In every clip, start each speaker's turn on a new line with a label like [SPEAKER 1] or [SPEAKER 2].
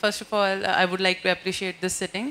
[SPEAKER 1] First of all, I would like to appreciate this sitting.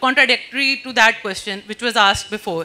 [SPEAKER 1] contradictory to that question which was asked before.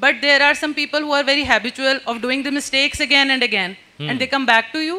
[SPEAKER 1] but there are some people who are very habitual of doing the mistakes again and again and they come back to you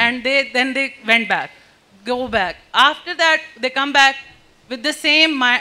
[SPEAKER 1] and then they went back, go back. After that they come back with the same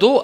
[SPEAKER 2] 2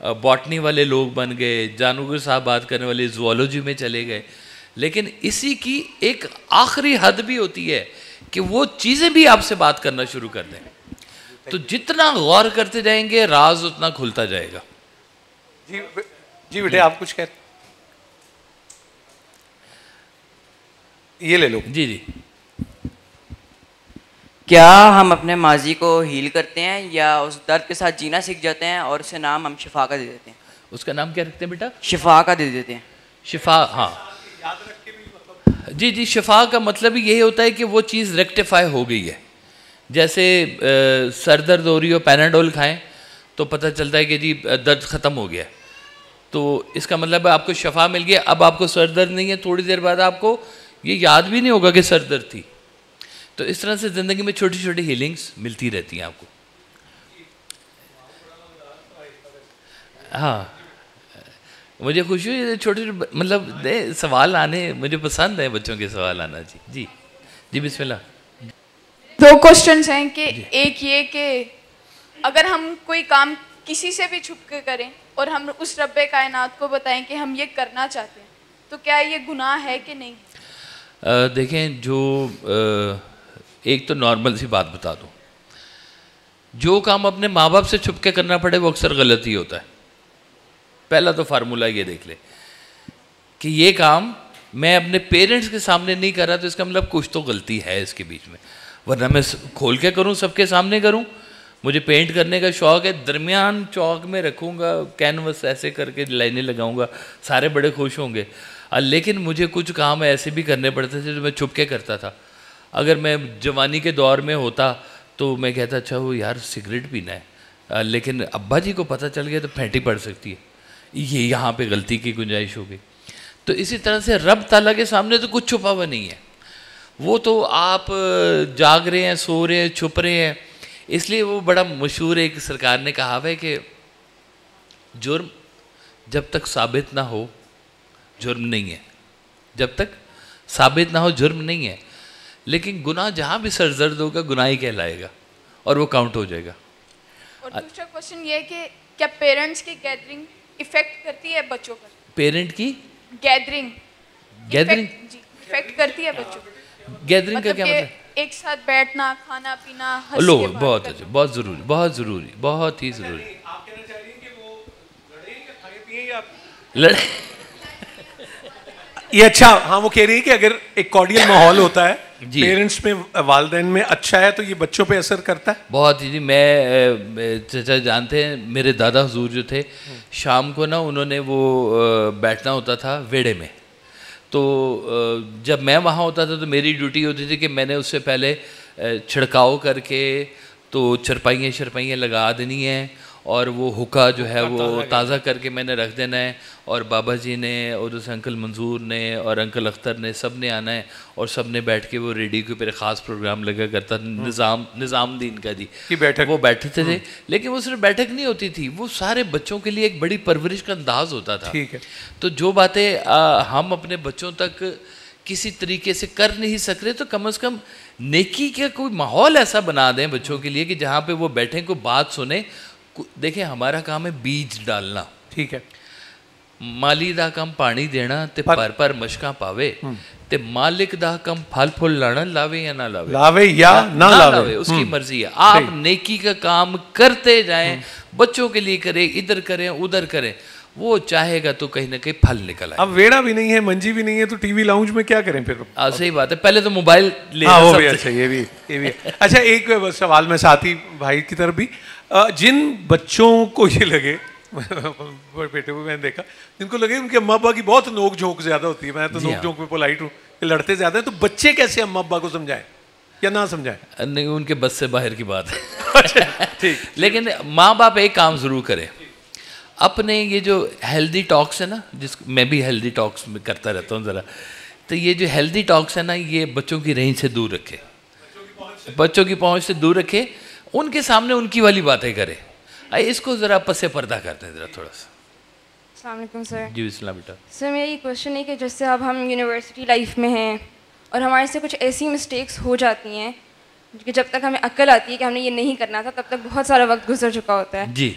[SPEAKER 2] botany वाले लोग बन गए, जानवर साहब बात करने वाले zoology में चले गए। लेकिन इसी की एक आखिरी हद भी होती है कि वो चीज़ें भी आपसे बात करना शुरू कर दें। तो जितना गौर करते जाएंगे राज उतना खुलता जाएगा।
[SPEAKER 3] जी बेटे आप कुछ कहते, ये ले लो।
[SPEAKER 2] जी जी।
[SPEAKER 4] क्या हम अपने माजी को हील करते हैं या उस दर्द के साथ जीना सीख जाते हैं और उसे नाम हम शिफा का दे देते हैं?
[SPEAKER 2] उसका नाम क्या रखते हैं बेटा? शिफा
[SPEAKER 4] का दे देते हैं।
[SPEAKER 2] शिफा, हाँ जी जी। शिफा का मतलब यही होता है कि वो चीज़ रेक्टिफाई हो गई है। जैसे सर दर्द हो रही हो, पैनाडोल खाएं तो पता चलता है कि जी दर्द ख़त्म हो गया, तो इसका मतलब है आपको शफा मिल गया, अब आपको सर दर्द नहीं है। थोड़ी देर बाद आपको ये याद भी नहीं होगा कि सर दर्द थी। तो इस तरह से ज़िंदगी में छोटी छोटी हीलिंग्स मिलती रहती हैं आपको। हाँ, मुझे खुशी हुई छोटे मतलब सवाल आने, मुझे पसंद है बच्चों के सवाल आना। जी जी जी, बिस्मिल्लाह।
[SPEAKER 5] दो क्वेश्चंस हैं कि एक ये कि अगर हम कोई काम किसी से भी छुप के करें और हम उस रब्बे कायनात को बताएं कि हम ये करना चाहते हैं, तो क्या ये गुनाह है कि नहीं?
[SPEAKER 2] देखें, जो एक तो नॉर्मल सी बात बता दूं, जो काम अपने माँ बाप से छुप के करना पड़े वो अक्सर गलत ही होता है। पहला तो फार्मूला ये देख ले कि ये काम मैं अपने पेरेंट्स के सामने नहीं कर रहा, तो इसका मतलब कुछ तो गलती है इसके बीच में, वरना मैं खोल के करूं, सबके सामने करूं। मुझे पेंट करने का शौक़ है, दरमियान चौक में रखूंगा, कैनवस ऐसे करके लाइनें लगाऊंगा, सारे बड़े खुश होंगे। लेकिन मुझे कुछ काम ऐसे भी करने पड़ते थे जो मैं छुप के करता था। अगर मैं जवानी के दौर में होता तो मैं कहता अच्छा वो यार सिगरेट पीना है, लेकिन अब्बा जी को पता चल गया तो फेंटी पड़ सकती है, ये यहाँ पे गलती की गुंजाइश हो गई। तो इसी तरह से रब ताला के सामने तो कुछ छुपा हुआ नहीं है, वो तो आप जाग रहे हैं, सो रहे हैं, छुप रहे हैं। इसलिए वो बड़ा मशहूर एक सरकार ने कहा है कि जुर्म जब तक साबित ना हो जुर्म नहीं है, जब तक साबित ना हो जुर्म नहीं है। लेकिन गुनाह जहाँ भी सरजर्द होगा गुनाह ही कहलाएगा और वो काउंट हो जाएगा।
[SPEAKER 5] और दूसरा क्वेश्चन ये है कि क्या पेरेंट्स की गैदरिंग इफेक्ट करती है बच्चों पर?
[SPEAKER 2] पेरेंट की
[SPEAKER 5] गैदरिंग जी इफेक्ट करती है बच्चों पर?
[SPEAKER 2] गैदरिंग का क्या मतलब?
[SPEAKER 5] एक साथ बैठना, खाना पीना,
[SPEAKER 2] लो बहुत अच्छा, बहुत ज़रूरी, बहुत ज़रूरी, बहुत ही ज़रूरी।
[SPEAKER 3] आप कहना चाह रही हैं कि वो लड़े या खाए पिए या
[SPEAKER 2] लड़े?
[SPEAKER 3] ये अच्छा, हाँ वो कह रही है कि अगर एक कॉर्डियल माहौल होता है पेरेंट्स में, वालिदैन में अच्छा है तो ये बच्चों पे असर करता है।
[SPEAKER 2] बहुत ही जी। मैं चाचा जानते हैं, मेरे दादा हुजूर जो थे, शाम को ना उन्होंने वो बैठना होता था वेड़े में। तो जब मैं वहाँ होता था तो मेरी ड्यूटी होती थी कि मैंने उससे पहले छिड़काव करके तो चरपाइयाँ लगा देनी है, और वो हुक्का जो है वो ताज़ा करके मैंने रख देना है। और बाबा जी ने और उस अंकल मंजूर ने और अंकल अख्तर ने सब ने आना है, और सब ने बैठ के वो रेडियो के ऊपर ख़ास प्रोग्राम लगा करता था, निज़ामुद्दीन का जी की बैठक, वो बैठते थे। लेकिन वो सिर्फ बैठक नहीं होती थी, वो सारे बच्चों के लिए एक बड़ी परवरिश का अंदाज़ होता था।
[SPEAKER 3] ठीक है।
[SPEAKER 2] तो जो बातें हम अपने बच्चों तक किसी तरीके से कर नहीं सक रहे, तो कम से कम नेकी का कोई माहौल ऐसा बना दें बच्चों के लिए कि जहाँ पे वो बैठें, कोई बात सुने। देखें, हमारा काम है बीज डालना,
[SPEAKER 3] ठीक है,
[SPEAKER 2] माली दा काम पानी देना ते पर मशका पावे, ते मालिक दा काम फल फूल लाना, लावे या ना लावे,
[SPEAKER 3] लावे या ना लावे,
[SPEAKER 2] उसकी मर्जी है। आप नेकी का काम करते जाएं, बच्चों के लिए करें, इधर करें उधर करें, वो चाहेगा तो कहीं ना कहीं फल निकल आए।
[SPEAKER 3] अब वेड़ा भी नहीं है, मंजी भी नहीं है, तो टीवी लाउंज में क्या करें फिर?
[SPEAKER 2] सही बात है, पहले तो मोबाइल ले।
[SPEAKER 3] वो भी अच्छा, ये भी अच्छा। एक सवाल मैं साथी भाई की तरफ भी, जिन बच्चों को ये लगे, बेटे को मैंने देखा, जिनको लगे उनके अम्मा अब्बा की बहुत नोक झोंक ज्यादा होती है, मैं तो नोक झोंक में पोलाइट हूँ, लड़ते ज्यादा है, तो बच्चे कैसे अम्मा अब्बा को समझाएं या ना समझाएं?
[SPEAKER 2] नहीं, उनके बस से बाहर की बात है। ठीक। लेकिन माँ बाप एक काम जरूर करें, अपने ये जो हेल्दी टॉक्स है ना, मैं भी हेल्दी टॉक्स में करता रहता हूँ ज़रा, तो ये जो हेल्दी टॉक्स है ना, ये बच्चों की रेंज से दूर रखे, बच्चों की पहुँच से दूर रखे, उनके सामने उनकी वाली बातें करें। इसको ज़रा पसे पर्दा करते हैं ज़रा थोड़ा सा।
[SPEAKER 6] अस्सलाम वालेकुम सर।
[SPEAKER 2] जी बिस्मिल्लाह बेटा।
[SPEAKER 6] सर मेरा ये क्वेश्चन है कि जैसे अब हम यूनिवर्सिटी लाइफ में हैं और हमारे से कुछ ऐसी मिस्टेक्स हो जाती हैं कि जब तक हमें अक्ल आती है कि हमने ये नहीं करना था, तब तक बहुत सारा वक्त गुजर चुका होता है।
[SPEAKER 2] जी।